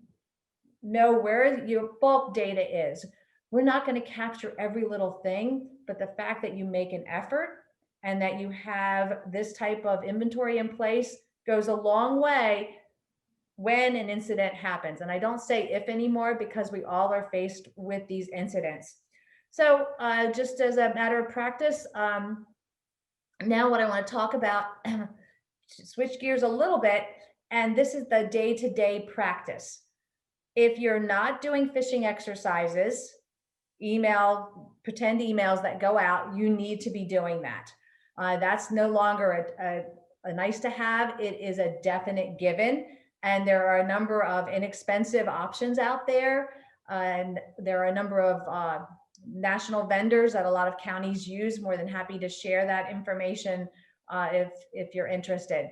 know where your bulk data is. We're not going to capture every little thing, but the fact that you make an effort and that you have this type of inventory in place goes a long way when an incident happens. And I don't say if anymore because we all are faced with these incidents. So just as a matter of practice, now what I want to talk about, switch gears a little bit, and this is the day-to-day practice. If you're not doing phishing exercises, pretend emails that go out, you need to be doing that. That's no longer a nice to have. It is a definite given. And there are a number of inexpensive options out there. And there are a number of national vendors that a lot of counties use. More than happy to share that information if you're interested.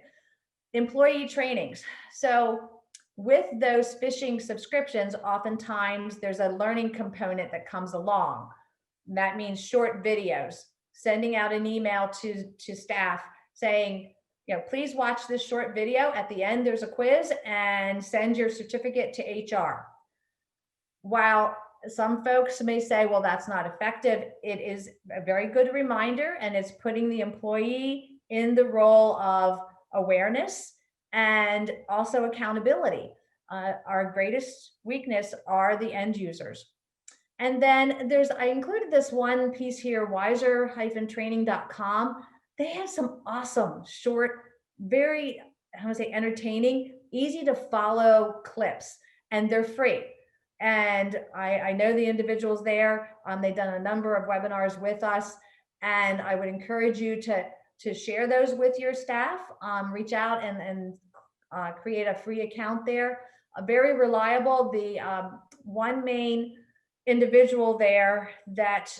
Employee trainings. So with those phishing subscriptions, oftentimes there's a learning component that comes along. That means short videos, sending out an email to staff saying, please watch this short video. At the end, there's a quiz and send your certificate to HR. While some folks may say, well, that's not effective, it is a very good reminder, and it's putting the employee in the role of awareness and also accountability. Our greatest weakness are the end users. And then I included this one piece here, wiser-training.com. They have some awesome, short, very, entertaining, easy to follow clips, and they're free. And I know the individuals there. They've done a number of webinars with us, and I would encourage you to share those with your staff. Reach out and create a free account there. Very reliable. The one main individual there that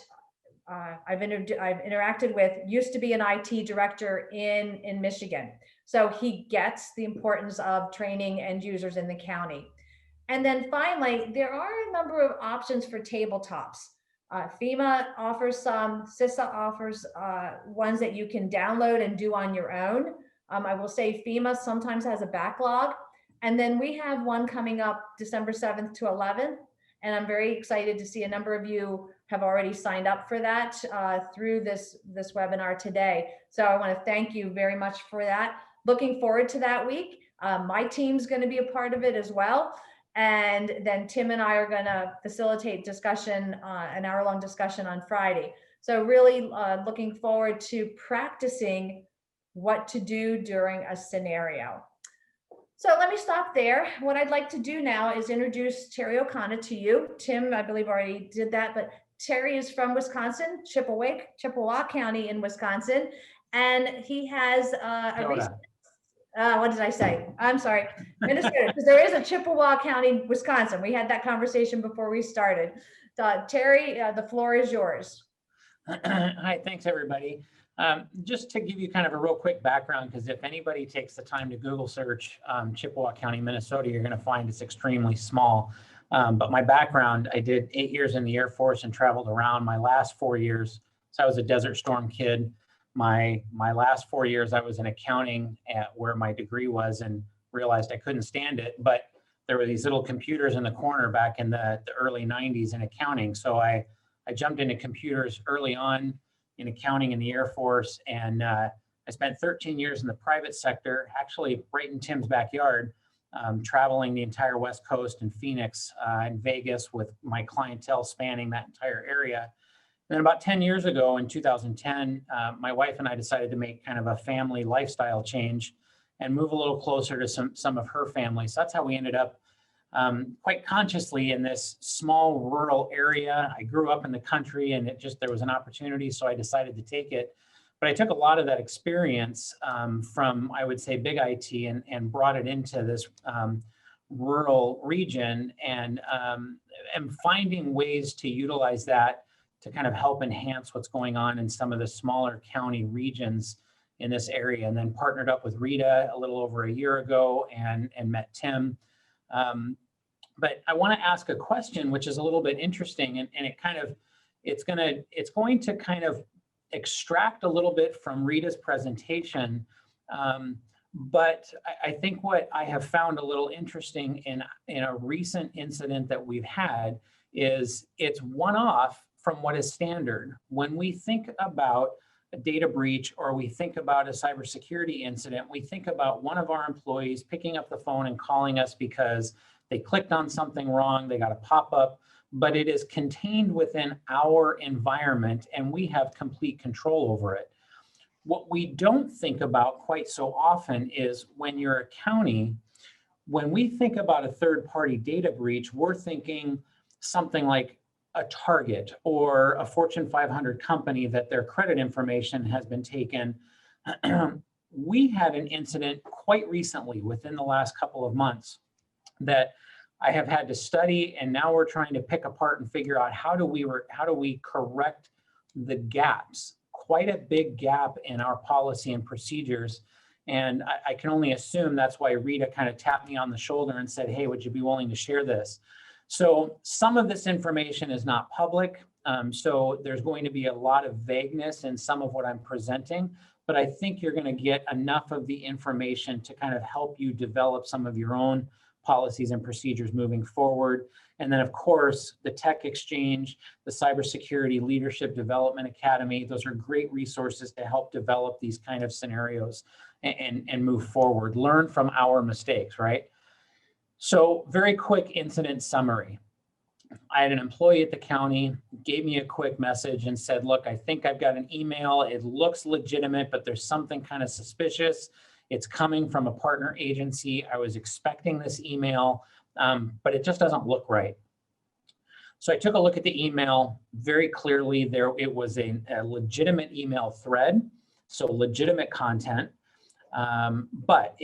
I've interacted with used to be an IT director in Michigan. So he gets the importance of training end users in the county. And then finally, there are a number of options for tabletops. FEMA offers some, CISA offers ones that you can download and do on your own. I will say FEMA sometimes has a backlog. And then we have one coming up December 7th to 11th. And I'm very excited to see a number of you have already signed up for that through this webinar today. So I want to thank you very much for that. Looking forward to that week. My team's going to be a part of it as well. And then Tim and I are going to facilitate discussion, an hour-long discussion on Friday. So really looking forward to practicing what to do during a scenario. So let me stop there. What I'd like to do now is introduce Terry O'Connor to you. Tim, I believe, already did that, but Terry is from Wisconsin, Chippewa County in Wisconsin, and he has a recent, what did I say? I'm sorry, Minnesota, because there is a Chippewa County, Wisconsin. We had that conversation before we started. Terry, the floor is yours. Hi, thanks everybody. Just to give you kind of a real quick background, because if anybody takes the time to Google search Chippewa County, Minnesota, you're going to find it's extremely small. But my background, I did 8 years in the Air Force and traveled around. My last 4 years, so I was a Desert Storm kid. My last 4 years, I was in accounting at where my degree was, and realized I couldn't stand it. But there were these little computers in the corner back in the early 90s in accounting. So I jumped into computers early on in accounting in the Air Force, and I spent 13 years in the private sector, actually right in Tim's backyard, traveling the entire West Coast and Phoenix and Vegas with my clientele spanning that entire area. And then about 10 years ago in 2010, my wife and I decided to make kind of a family lifestyle change and move a little closer to some of her family. So that's how we ended up quite consciously in this small rural area. I grew up in the country, and there was an opportunity, so I decided to take it. But I took a lot of that experience from, I would say, big IT and brought it into this rural region, and am finding ways to utilize that to kind of help enhance what's going on in some of the smaller county regions in this area. And then partnered up with Rita a little over a year ago and met Tim. But I want to ask a question, which is a little bit interesting, and it's going to kind of extract a little bit from Rita's presentation. But I think what I have found a little interesting in a recent incident that we've had is it's one-off from what is standard. When we think about a data breach, or we think about a cybersecurity incident, we think about one of our employees picking up the phone and calling us because they clicked on something wrong, they got a pop-up, but it is contained within our environment and we have complete control over it. What we don't think about quite so often is when you're a county, when we think about a third-party data breach, we're thinking something like a Target or a Fortune 500 company that their credit information has been taken. We had an incident quite recently within the last couple of months that I have had to study, and now we're trying to pick apart and figure out how do we correct the gaps, quite a big gap in our policy and procedures. And I can only assume that's why Rita kind of tapped me on the shoulder and said, hey, would you be willing to share this? So some of this information is not public. So there's going to be a lot of vagueness in some of what I'm presenting, but I think you're going to get enough of the information to kind of help you develop some of your own policies and procedures moving forward. And then of course, the Tech Exchange, the Cybersecurity Leadership Development Academy, those are great resources to help develop these kind of scenarios and move forward, learn from our mistakes, right? So very quick incident summary. I had an employee at the county, gave me a quick message and said, look, I think I've got an email. It looks legitimate, but there's something kind of suspicious. It's coming from a partner agency. I was expecting this email, but it just doesn't look right. So I took a look at the email. Very clearly, it was a legitimate email thread, so legitimate content. But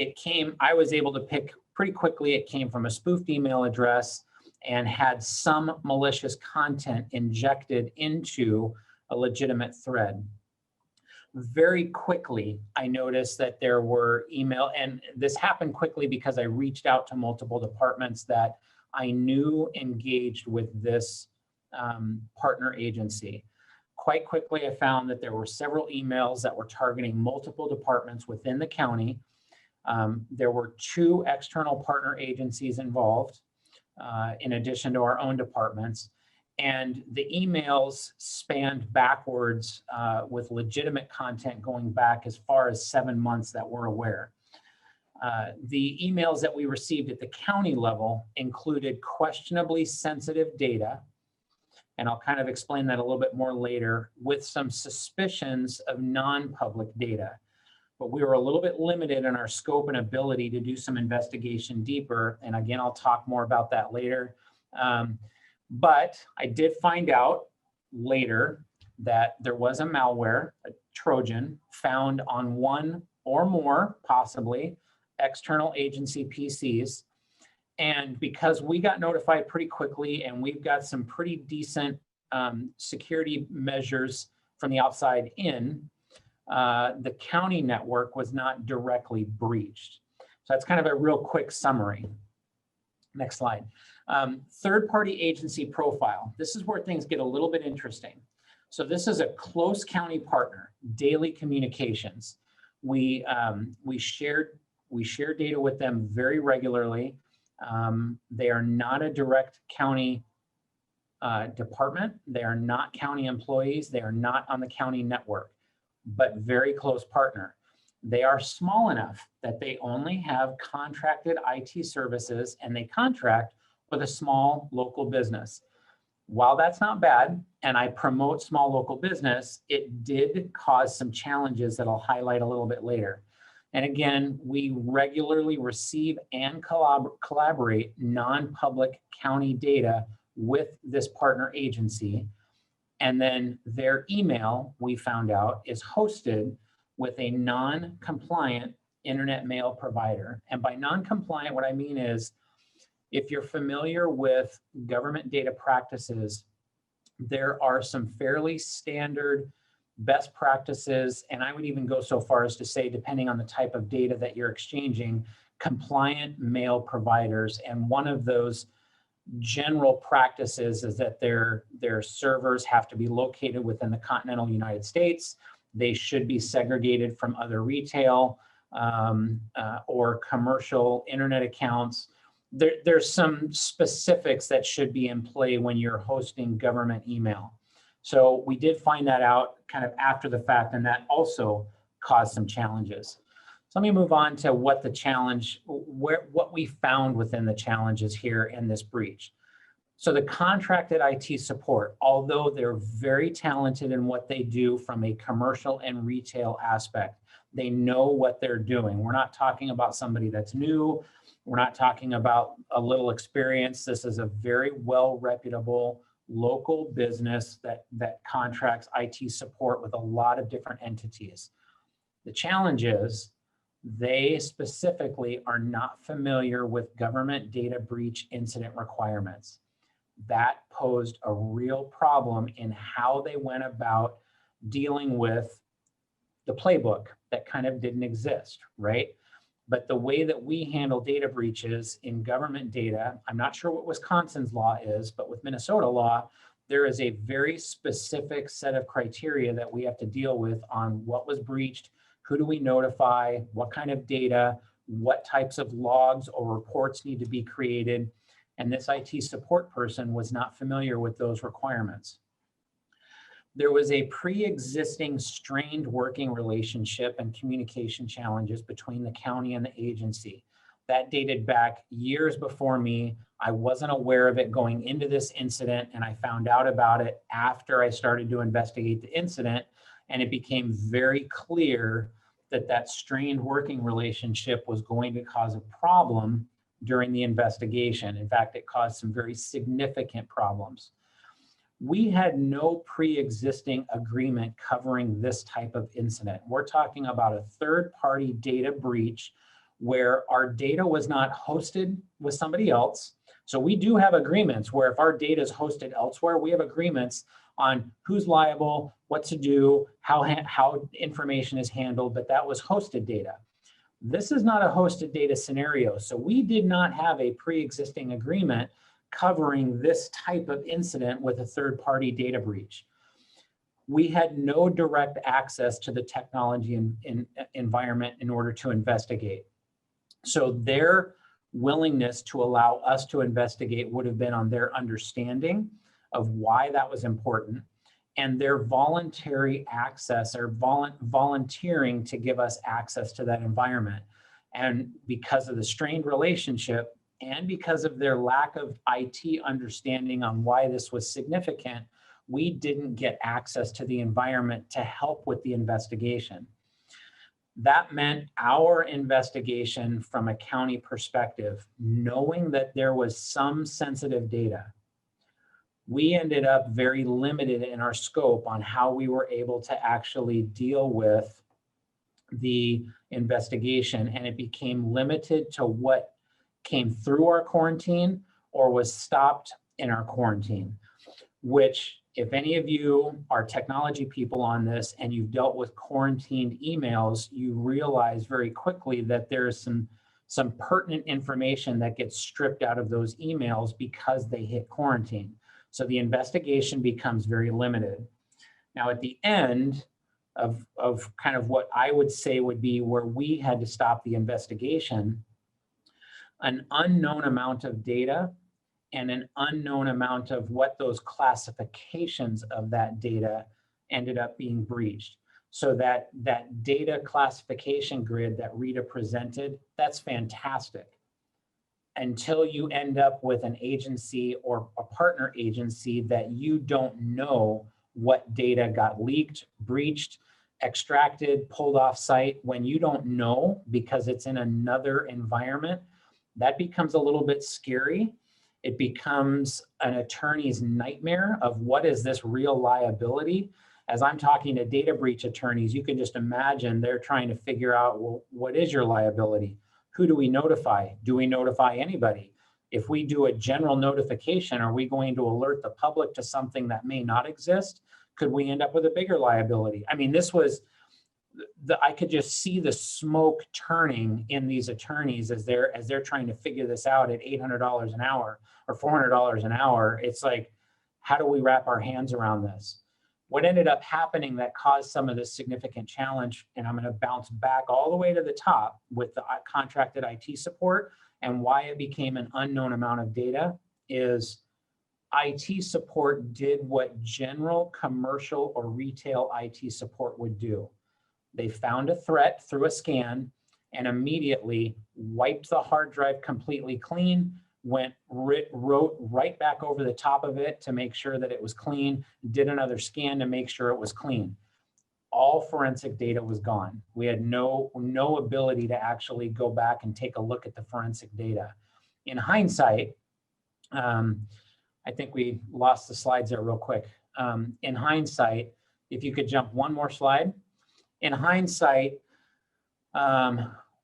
I was able to pick pretty quickly, it came from a spoofed email address and had some malicious content injected into a legitimate thread. Very quickly, I noticed that there were email, and this happened quickly because I reached out to multiple departments that I knew engaged with this partner agency. Quite quickly, I found that there were several emails that were targeting multiple departments within the county. There were 2 external partner agencies involved, in addition to our own departments. And the emails spanned backwards with legitimate content going back as far as 7 months that we're aware. The emails that we received at the county level included questionably sensitive data, and I'll kind of explain that a little bit more later, with some suspicions of non-public data. But we were a little bit limited in our scope and ability to do some investigation deeper. And again, I'll talk more about that later. But I did find out later that there was a malware, a Trojan, found on 1 or more, possibly, external agency PCs. And because we got notified pretty quickly and we've got some pretty decent security measures from the outside in, the county network was not directly breached. So that's kind of a real quick summary. Next slide. Third-party agency profile. This is where things get a little bit interesting. So this is a close county partner, daily communications. We share data with them very regularly. They are not a direct county department. They are not county employees. They are not on the county network, but very close partner. They are small enough that they only have contracted IT services and they contract with a small local business. While that's not bad, and I promote small local business, it did cause some challenges that I'll highlight a little bit later. And again, we regularly receive and collaborate non-public county data with this partner agency. And then their email, we found out, is hosted with a non-compliant internet mail provider. And by non-compliant, what I mean is, if you're familiar with government data practices, there are some fairly standard best practices, and I would even go so far as to say, depending on the type of data that you're exchanging, compliant mail providers. And one of those general practices is that their servers have to be located within the continental United States. They should be segregated from other retail or commercial internet accounts. There's some specifics that should be in play when you're hosting government email. So we did find that out kind of after the fact, and that also caused some challenges. So let me move on to what we found within the challenges here in this breach. So the contracted IT support, although they're very talented in what they do from a commercial and retail aspect, They know what they're doing. We're not talking about somebody that's new. We're not talking about a little experience. This is a very well reputable local business that contracts IT support with a lot of different entities. The challenge is they specifically are not familiar with government data breach incident requirements. That posed a real problem in how they went about dealing with the playbook that kind of didn't exist, right? But the way that we handle data breaches in government data, I'm not sure what Wisconsin's law is, but with Minnesota law, there is a very specific set of criteria that we have to deal with on what was breached, who do we notify, what kind of data, what types of logs or reports need to be created. And this IT support person was not familiar with those requirements. There was a pre-existing strained working relationship and communication challenges between the county and the agency. That dated back years before me. I wasn't aware of it going into this incident, and I found out about it after I started to investigate the incident, and it became very clear that that strained working relationship was going to cause a problem during the investigation. In fact, it caused some very significant problems. We had no pre-existing agreement covering this type of incident. We're talking about a third-party data breach where our data was not hosted with somebody else. So we do have agreements where if our data is hosted elsewhere, we have agreements on who's liable, what to do, how information is handled, but that was hosted data. This is not a hosted data scenario. So we did not have a pre-existing agreement covering this type of incident with a third-party data breach. We had no direct access to the technology environment in order to investigate. So their willingness to allow us to investigate would have been on their understanding of why that was important, and their voluntary access or volunteering to give us access to that environment. And because of the strained relationship, and because of their lack of IT understanding on why this was significant, we didn't get access to the environment to help with the investigation. That meant our investigation from a county perspective, knowing that there was some sensitive data, we ended up very limited in our scope on how we were able to actually deal with the investigation, and it became limited to what came through our quarantine or was stopped in our quarantine, which if any of you are technology people on this and you've dealt with quarantined emails, you realize very quickly that there's some pertinent information that gets stripped out of those emails because they hit quarantine. So the investigation becomes very limited. Now at the end of kind of what I would say would be where we had to stop the investigation, an unknown amount of data and an unknown amount of what those classifications of that data ended up being breached. So that data classification grid that Rita presented, that's fantastic. Until you end up with an agency or a partner agency that you don't know what data got leaked, breached, extracted, pulled off site, when you don't know because it's in another environment, that becomes a little bit scary. It becomes an attorney's nightmare of what is this real liability? As I'm talking to data breach attorneys, you can just imagine they're trying to figure out, well, what is your liability? Who do we notify? Do we notify anybody? If we do a general notification, are we going to alert the public to something that may not exist? Could we end up with a bigger liability? I mean, this was, I could just see the smoke turning in these attorneys as they're trying to figure this out at $800 an hour or $400 an hour. It's like, how do we wrap our hands around this? What ended up happening that caused some of this significant challenge, and I'm going to bounce back all the way to the top with the contracted IT support and why it became an unknown amount of data, is IT support did what general commercial or retail IT support would do. They found a threat through a scan and immediately wiped the hard drive completely clean, wrote right back over the top of it to make sure that it was clean, did another scan to make sure it was clean. all forensic data was gone. We had no ability to actually go back and take a look at the forensic data. In hindsight, I think we lost the slides there real quick. In hindsight, if you could jump one more slide. In hindsight,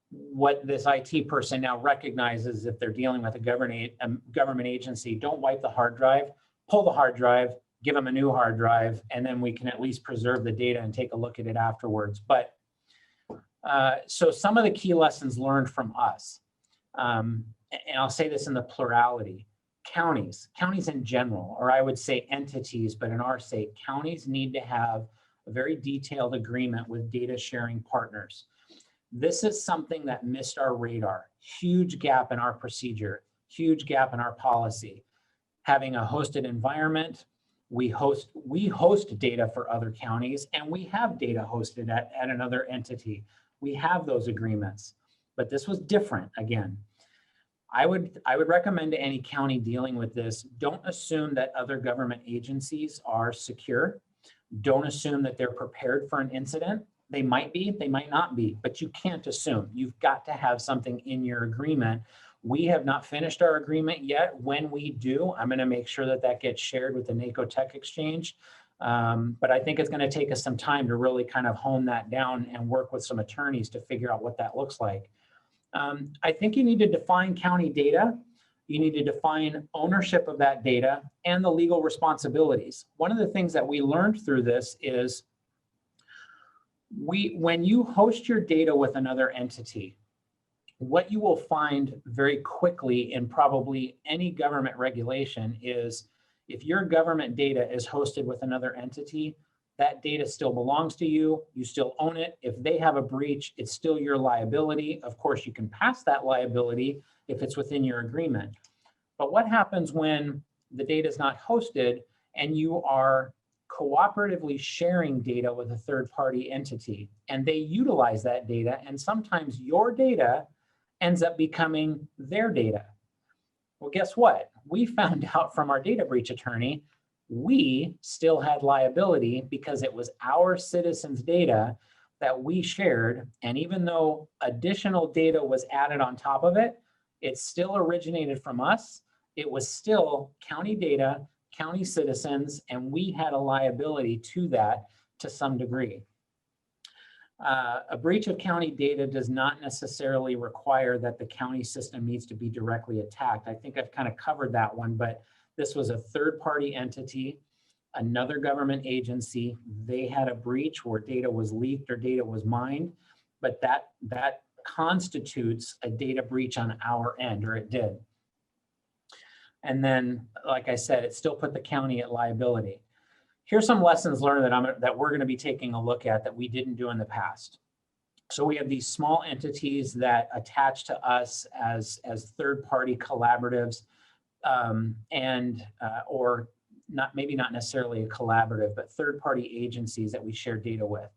what this IT person now recognizes if they're dealing with a government agency, don't wipe the hard drive, pull the hard drive, give them a new hard drive, and then we can at least preserve the data and take a look at it afterwards. But so some of the key lessons learned from us, and I'll say this in the plurality, counties in general, or I would say entities, but in our sake, counties need to have a very detailed agreement with data sharing partners. This is something that missed our radar. Huge gap in our procedure, huge gap in our policy. Having a hosted environment, we host data for other counties, and we have data hosted at another entity. We have those agreements, but this was different again. I would recommend to any county dealing with this, don't assume that other government agencies are secure. Don't assume that they're prepared for an incident. They might be, they might not be, but you can't assume. You've got to have something in your agreement. We have not finished our agreement yet. When we do, I'm going to make sure that that gets shared with the NACO Tech Exchange. But I think it's going to take us some time to really kind of hone that down and work with some attorneys to figure out what that looks like. I think you need to define county data. You need to define ownership of that data and the legal responsibilities. One of the things that we learned through this is when you host your data with another entity, what you will find very quickly in probably any government regulation is if your government data is hosted with another entity, that data still belongs to you, you still own it. If they have a breach, it's still your liability. Of course, you can pass that liability if it's within your agreement. But what happens when the data is not hosted and you are cooperatively sharing data with a third-party entity and they utilize that data, and sometimes your data ends up becoming their data? Well, guess what? We found out from our data breach attorney, we still had liability because it was our citizens' data that we shared. And even though additional data was added on top of it, it still originated from us. It was still county data, county citizens, and we had a liability to that to some degree. A breach of county data does not necessarily require that the county system needs to be directly attacked. I think I've kind of covered that one, but this was a third-party entity, another government agency. They had a breach where data was leaked or data was mined, but that constitutes a data breach on our end, or it did. And then, like I said, it still put the county at liability. Here's some lessons learned that we're going to be taking a look at that we didn't do in the past. So we have these small entities that attach to us as third-party collaboratives, or maybe not necessarily a collaborative, but third-party agencies that we share data with.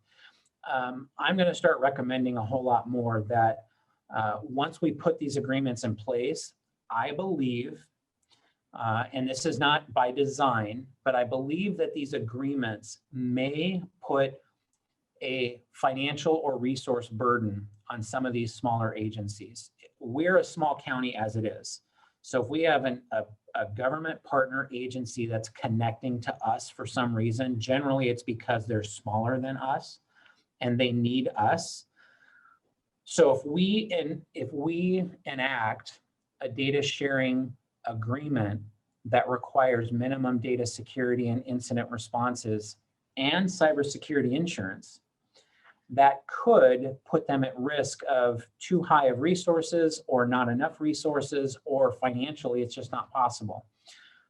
I'm going to start recommending a whole lot more that once we put these agreements in place, I believe, and this is not by design, but I believe that these agreements may put a financial or resource burden on some of these smaller agencies. We're a small county as it is. So if we have a government partner agency that's connecting to us for some reason, generally it's because they're smaller than us and they need us. So if we enact a data sharing agreement that requires minimum data security and incident responses and cybersecurity insurance, that could put them at risk of too high of resources or not enough resources, or financially it's just not possible.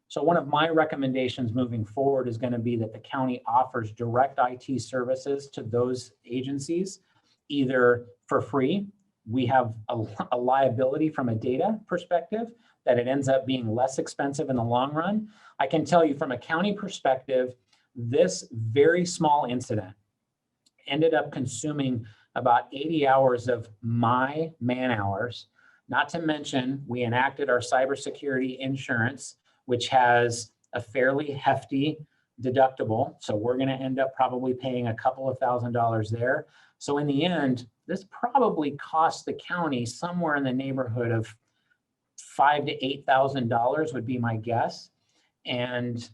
So one of my recommendations moving forward is going to be that the county offers direct IT services to those agencies, either for free. We have a liability from a data perspective that it ends up being less expensive in the long run. I can tell you from a county perspective, this very small incident ended up consuming about 80 hours of my man hours. Not to mention, we enacted our cybersecurity insurance, which has a fairly hefty deductible. So we're going to end up probably paying a couple of $1,000s there. So in the end, this probably costs the county somewhere in the neighborhood of $5,000 to $8,000 would be my guess. And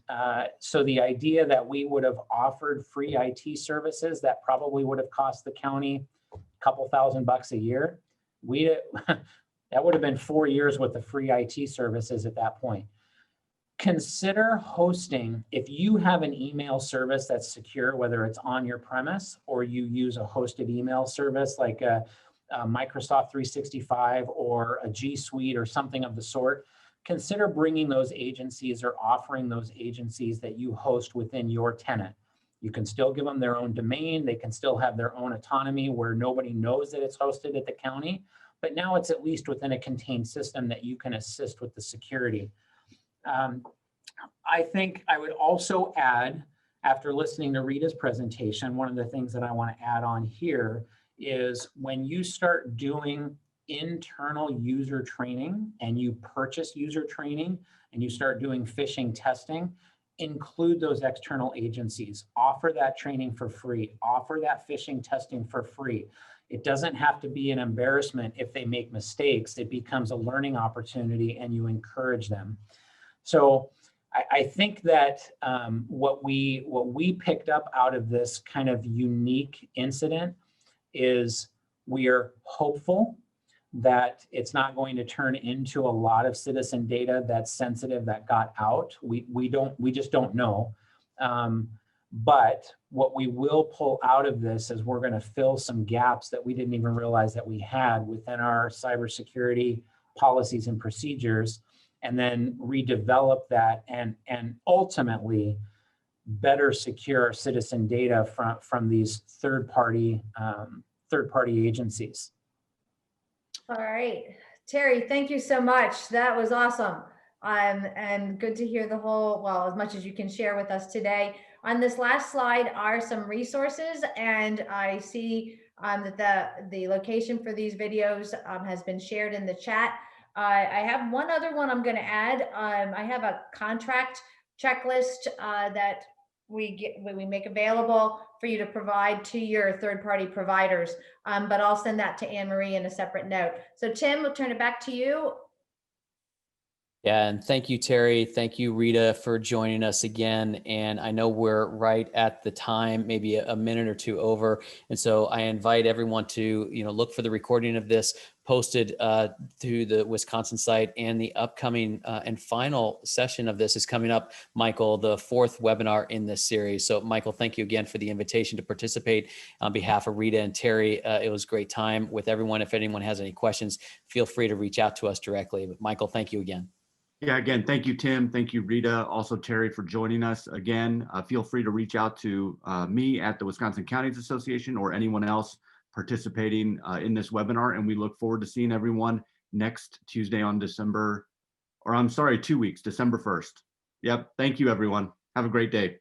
so the idea that we would have offered free IT services that probably would have cost the county a couple $1,000 a year, that would have been 4 years worth of free IT services at that point. Consider hosting, if you have an email service that's secure, whether it's on your premise or you use a hosted email service like a Microsoft 365 or a G Suite or something of the sort, consider bringing those agencies or offering those agencies that you host within your tenant. You can still give them their own domain. They can still have their own autonomy where nobody knows that it's hosted at the county, but now it's at least within a contained system that you can assist with the security. I think I would also add, after listening to Rita's presentation, one of the things that I want to add on here is when you start doing internal user training and you purchase user training and you start doing phishing testing, include those external agencies, offer that training for free, offer that phishing testing for free. It doesn't have to be an embarrassment if they make mistakes. It becomes a learning opportunity and you encourage them. So I think that what we picked up out of this kind of unique incident is we are hopeful that it's not going to turn into a lot of citizen data that's sensitive that got out. We just don't know. But what we will pull out of this is we're going to fill some gaps that we didn't even realize that we had within our cybersecurity policies and procedures, and then redevelop that and ultimately better secure citizen data from these third-party agencies. All right, Terry, thank you so much. That was awesome. And good to hear the whole, well, as much as you can share with us today. On this last slide are some resources, and I see that the location for these videos has been shared in the chat. I have one other one I'm going to add. I have a contract checklist that we make available for you to provide to your third-party providers, but I'll send that to Anne Marie in a separate note. So Tim, we'll turn it back to you. Yeah, and thank you, Terry. Thank you, Rita, for joining us again. And I know we're right at the time, maybe a minute or two over. And so I invite everyone to, look for the recording of this posted through the Wisconsin site, and the upcoming and final session of this is coming up, Michael, the 4th webinar in this series. So Michael, thank you again for the invitation to participate on behalf of Rita and Terry. It was a great time with everyone. If anyone has any questions, feel free to reach out to us directly. But Michael, thank you again. Yeah, again, thank you, Tim. Thank you, Rita. Also, Terry, for joining us again. Feel free to reach out to me at the Wisconsin Counties Association or anyone else participating in this webinar. And we look forward to seeing everyone next Tuesday on December 1st. Yep. Thank you, everyone. Have a great day.